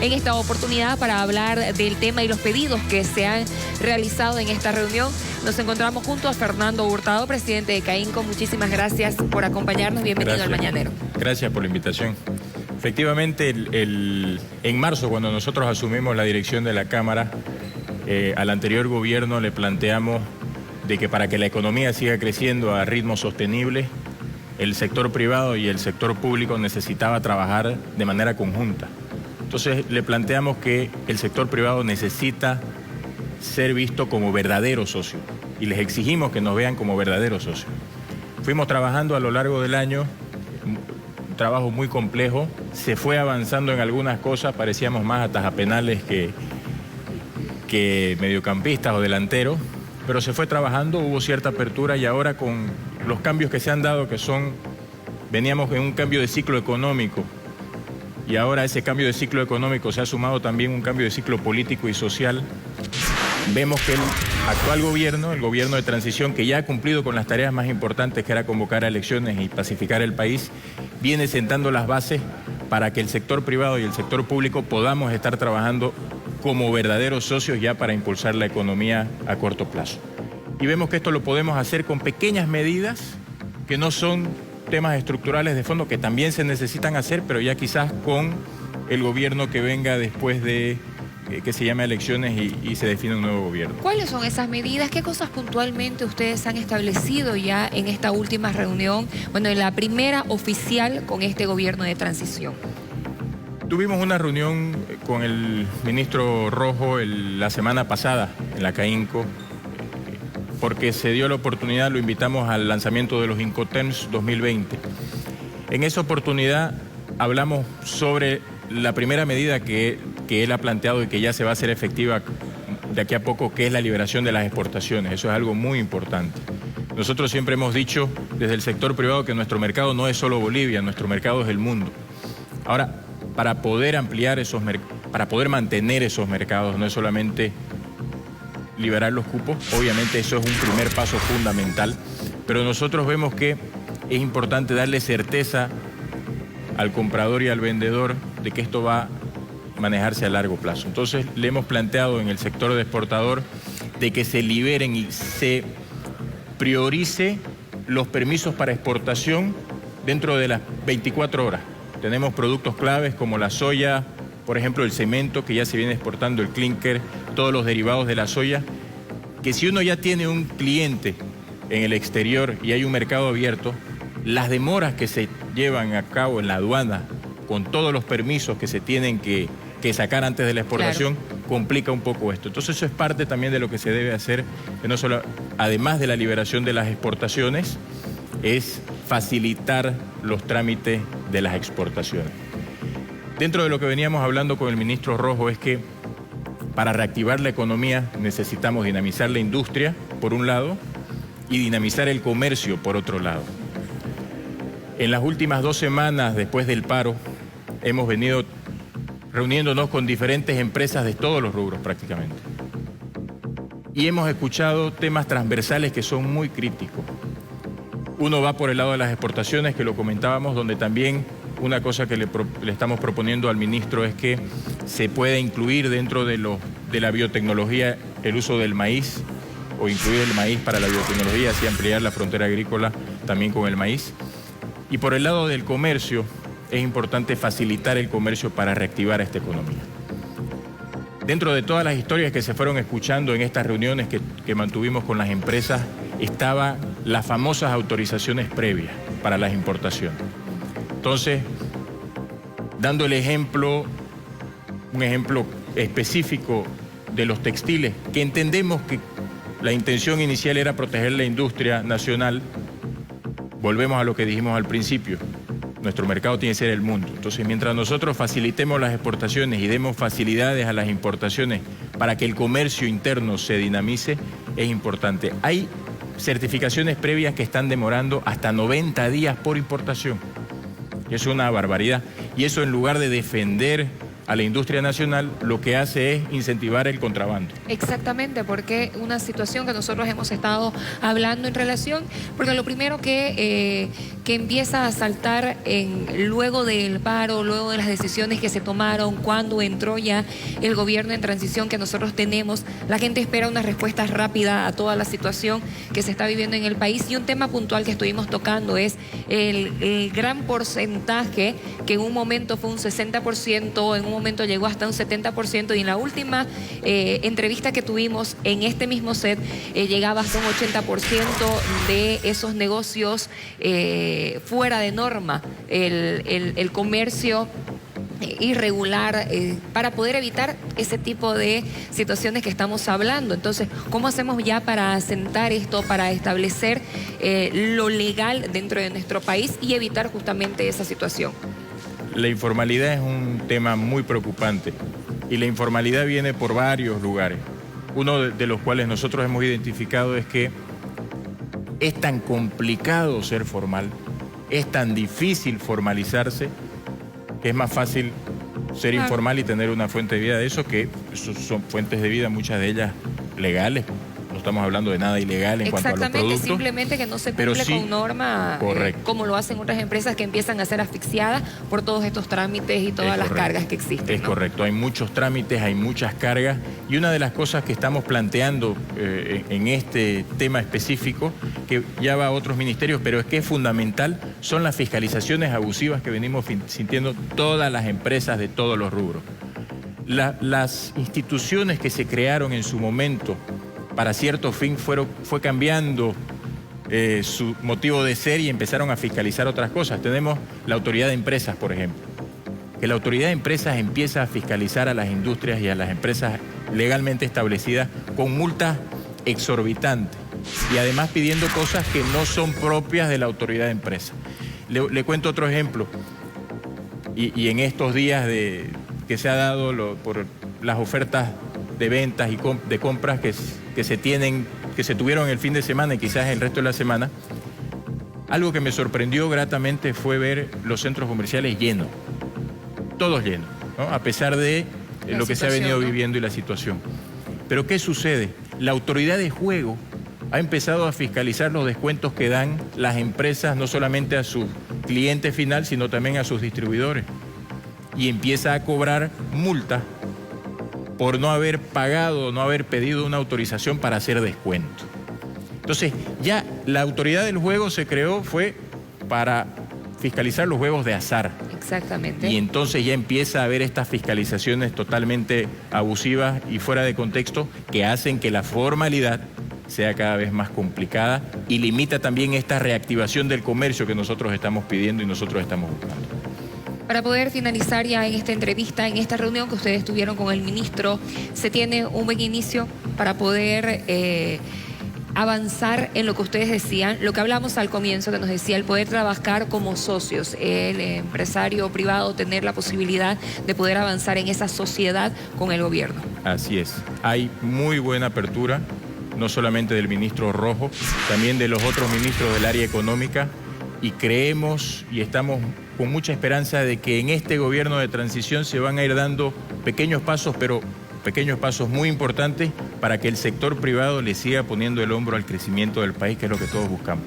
en esta oportunidad para hablar del tema y los pedidos que se han realizado en esta reunión. Nos encontramos junto a Fernando Hurtado, presidente de CAINCO. Muchísimas gracias por acompañarnos. Bienvenido al Mañanero. Gracias por la invitación. Efectivamente, en marzo, cuando nosotros asumimos la dirección de la Cámara, al anterior gobierno le planteamos de que para que la economía siga creciendo a ritmo sostenible, el sector privado y el sector público necesitaba trabajar de manera conjunta. Entonces le planteamos que el sector privado necesita ser visto como verdadero socio y les exigimos que nos vean como verdaderos socios. Fuimos trabajando a lo largo del año, un trabajo muy complejo, se fue avanzando en algunas cosas, parecíamos más atajapenales que mediocampistas o delanteros, pero se fue trabajando, hubo cierta apertura y ahora con los cambios que se han dado, veníamos en un cambio de ciclo económico y ahora ese cambio de ciclo económico se ha sumado también un cambio de ciclo político y social. Vemos que el actual gobierno, el gobierno de transición, que ya ha cumplido con las tareas más importantes, que era convocar a elecciones y pacificar el país, viene sentando las bases para que el sector privado y el sector público podamos estar trabajando como verdaderos socios ya para impulsar la economía a corto plazo. Y vemos que esto lo podemos hacer con pequeñas medidas que no son temas estructurales de fondo, que también se necesitan hacer, pero ya quizás con el gobierno que venga después de que se llame elecciones y se define un nuevo gobierno. ¿Cuáles son esas medidas? ¿Qué cosas puntualmente ustedes han establecido ya en esta última reunión, bueno, en la primera oficial con este gobierno de transición? Tuvimos una reunión con el ministro Rojo la semana pasada en la CAINCO, porque se dio la oportunidad, lo invitamos al lanzamiento de los Incoterms 2020. En esa oportunidad hablamos sobre la primera medida que él ha planteado y que ya se va a hacer efectiva de aquí a poco, que es la liberación de las exportaciones. Eso es algo muy importante. Nosotros siempre hemos dicho desde el sector privado que nuestro mercado no es solo Bolivia, nuestro mercado es el mundo. Ahora, para poder ampliar para poder mantener esos mercados, no es solamente liberar los cupos, obviamente eso es un primer paso fundamental, pero nosotros vemos que es importante darle certeza al comprador y al vendedor de que esto va a manejarse a largo plazo. Entonces le hemos planteado en el sector de exportador de que se liberen y se priorice los permisos para exportación dentro de las 24 horas. Tenemos productos claves como la soya, por ejemplo el cemento que ya se viene exportando, el clinker, todos los derivados de la soya, que si uno ya tiene un cliente en el exterior y hay un mercado abierto, las demoras que se llevan a cabo en la aduana con todos los permisos que se tienen que sacar antes de la exportación, claro, complica un poco esto. Entonces eso es parte también de lo que se debe hacer, que no solo, además de la liberación de las exportaciones, es facilitar los trámites de las exportaciones. Dentro de lo que veníamos hablando con el ministro Rojo es que para reactivar la economía necesitamos dinamizar la industria, por un lado, y dinamizar el comercio, por otro lado. En las últimas 2 semanas después del paro, hemos venido reuniéndonos con diferentes empresas de todos los rubros prácticamente. Y hemos escuchado temas transversales que son muy críticos. Uno va por el lado de las exportaciones, que lo comentábamos, donde también una cosa que le estamos proponiendo al ministro es que se pueda incluir dentro de la biotecnología el uso del maíz, o incluir el maíz para la biotecnología, así ampliar la frontera agrícola también con el maíz. Y por el lado del comercio, es importante facilitar el comercio para reactivar esta economía. Dentro de todas las historias que se fueron escuchando en estas reuniones que mantuvimos con las empresas, estaban las famosas autorizaciones previas para las importaciones. Entonces, dando un ejemplo específico de los textiles, que entendemos que la intención inicial era proteger la industria nacional, volvemos a lo que dijimos al principio. Nuestro mercado tiene que ser el mundo. Entonces, mientras nosotros facilitemos las exportaciones y demos facilidades a las importaciones para que el comercio interno se dinamice, es importante. Hay certificaciones previas que están demorando hasta 90 días por importación. Es una barbaridad. Y eso, en lugar de defender a la industria nacional, lo que hace es incentivar el contrabando. Exactamente, porque una situación que nosotros hemos estado hablando en relación, porque lo primero que que empieza a saltar luego del paro, luego de las decisiones que se tomaron, cuando entró ya el gobierno en transición que nosotros tenemos. La gente espera una respuesta rápida a toda la situación que se está viviendo en el país, y un tema puntual que estuvimos tocando es el gran porcentaje que en un momento fue un 60%, en un momento llegó hasta un 70%, y en la última entrevista que tuvimos en este mismo set llegaba hasta un 80% de esos negocios fuera de norma, el comercio irregular, para poder evitar ese tipo de situaciones que estamos hablando. Entonces, ¿cómo hacemos ya para asentar esto, para establecer lo legal dentro de nuestro país y evitar justamente esa situación? La informalidad es un tema muy preocupante, y la informalidad viene por varios lugares. Uno de los cuales nosotros hemos identificado es que es tan complicado ser formal, es tan difícil formalizarse, que es más fácil ser informal y tener una fuente de vida de eso, que son fuentes de vida, muchas de ellas legales. No estamos hablando de nada ilegal en cuanto a los productos. Simplemente que no se cumple con norma, como lo hacen otras empresas que empiezan a ser asfixiadas por todos estos trámites y todas las cargas que existen. Es correcto, hay muchos trámites, hay muchas cargas, y una de las cosas que estamos planteando en este tema específico, que ya va a otros ministerios, pero es que es fundamental, son las fiscalizaciones abusivas que venimos sintiendo todas las empresas de todos los rubros. Las instituciones que se crearon en su momento para cierto fin fue cambiando su motivo de ser, y empezaron a fiscalizar otras cosas. Tenemos la autoridad de empresas, por ejemplo, que la autoridad de empresas empieza a fiscalizar a las industrias y a las empresas legalmente establecidas con multas exorbitantes, y además pidiendo cosas que no son propias de la autoridad de empresas. Le cuento otro ejemplo, y en estos días que se ha dado por las ofertas de ventas y de compras que se tuvieron el fin de semana y quizás el resto de la semana, algo que me sorprendió gratamente fue ver los centros comerciales llenos, todos llenos, ¿no? A pesar de lo que se ha venido viviendo y la situación. Pero ¿qué sucede? La autoridad de juego ha empezado a fiscalizar los descuentos que dan las empresas, no solamente a su cliente final, sino también a sus distribuidores, y empieza a cobrar multas por no haber pagado, no haber pedido una autorización para hacer descuento. Entonces, ya la autoridad del juego se creó, fue para fiscalizar los juegos de azar. Exactamente. Y entonces ya empieza a haber estas fiscalizaciones totalmente abusivas y fuera de contexto, que hacen que la formalidad sea cada vez más complicada, y limita también esta reactivación del comercio que nosotros estamos pidiendo y nosotros estamos buscando. Para poder finalizar ya en esta entrevista, en esta reunión que ustedes tuvieron con el ministro, ¿se tiene un buen inicio para poder avanzar en lo que ustedes decían? Lo que hablamos al comienzo, que nos decía, el poder trabajar como socios, el empresario privado tener la posibilidad de poder avanzar en esa sociedad con el gobierno. Así es, hay muy buena apertura, no solamente del ministro Rojo, también de los otros ministros del área económica, y creemos y estamos con mucha esperanza de que en este gobierno de transición se van a ir dando pequeños pasos, pero pequeños pasos muy importantes, para que el sector privado le siga poniendo el hombro al crecimiento del país, que es lo que todos buscamos.